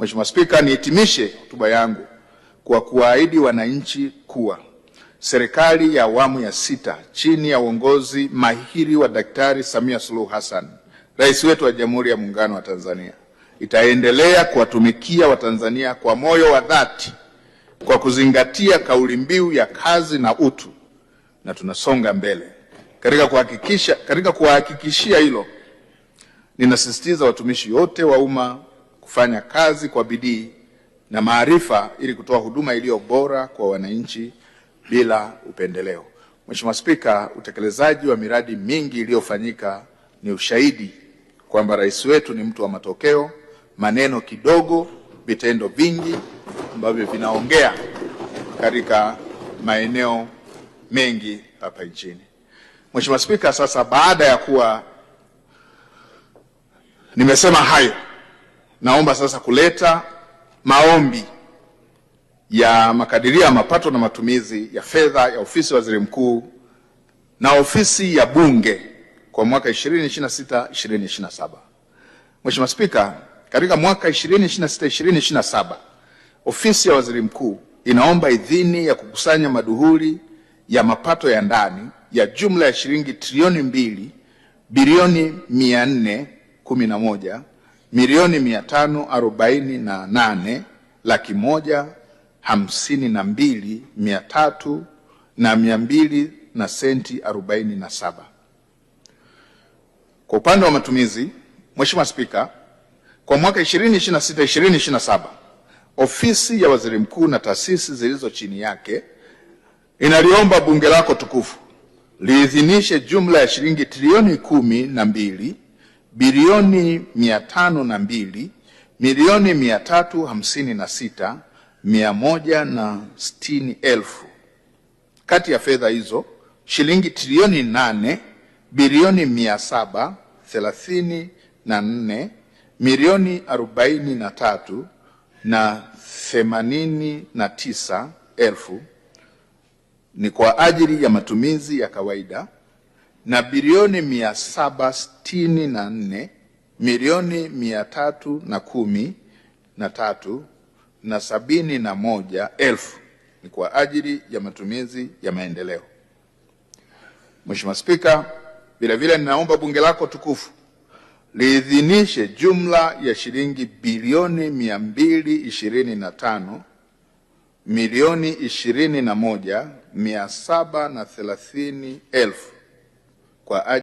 Mheshimiwa Spika, nihitimishe hotuba yangu kwa kuwaahidi wananchi kuwa serikali ya awamu ya 6 chini ya uongozi mahiri wa Daktari Samia Suluhu Hassan, Rais wetu wa Jamhuri ya Muungano wa Tanzania, itaendelea kuwatumikia Watanzania kwa moyo wa dhati kwa kuzingatia kauli mbiu ya kazi na utu, na tunasonga mbele. Katika kuhakikishia hilo, ninasisitiza watumishi wote wa umma kufanya kazi kwa bidii na maarifa ili kutoa huduma iliyo bora kwa wananchi bila upendeleo. Mheshimiwa Spika, utekelezaji wa miradi mingi iliyofanyika ni ushahidi kwamba rais wetu ni mtu wa matokeo, maneno kidogo, vitendo vingi ambavyo vinaongea katika maeneo mengi hapa nchini. Mheshimiwa Spika, sasa baada ya kuwa nimesema hayo, naomba sasa kuleta maombi ya makadirio ya mapato na matumizi ya fedha ya Ofisi ya Waziri Mkuu na Ofisi ya Bunge kwa mwaka 2026-2027. Mheshimiwa Spika, katika mwaka 2026-2027 Ofisi ya Waziri Mkuu inaomba idhini ya kukusanya maduhuli ya mapato ya ndani ya jumla ya shilingi trilioni 2 bilioni 411 milioni 548 laki 152,300 na 200 na senti 47. Kwa upande wa matumizi, Mheshimiwa Spika, kwa mwaka 2026-2027 Ofisi ya Waziri Mkuu na taasisi zilizo chini yake inaliomba Bunge lako tukufu liidhinishe jumla ya shilingi trilioni 12 bilioni 502 milioni 356 160,000. Kati ya fedha hizo shilingi trilioni 8 bilioni 734 milioni 43 na 89,000 ni kwa ajili ya matumizi ya kawaida na bilioni 764 milioni 313 na 71,000 ni kwa ajili ya matumizi ya maendeleo. Mheshimiwa Spika, vilevile ninaomba Bunge lako tukufu liidhinishe jumla ya shilingi bilioni 225 milioni 21,730,000 kwa ajili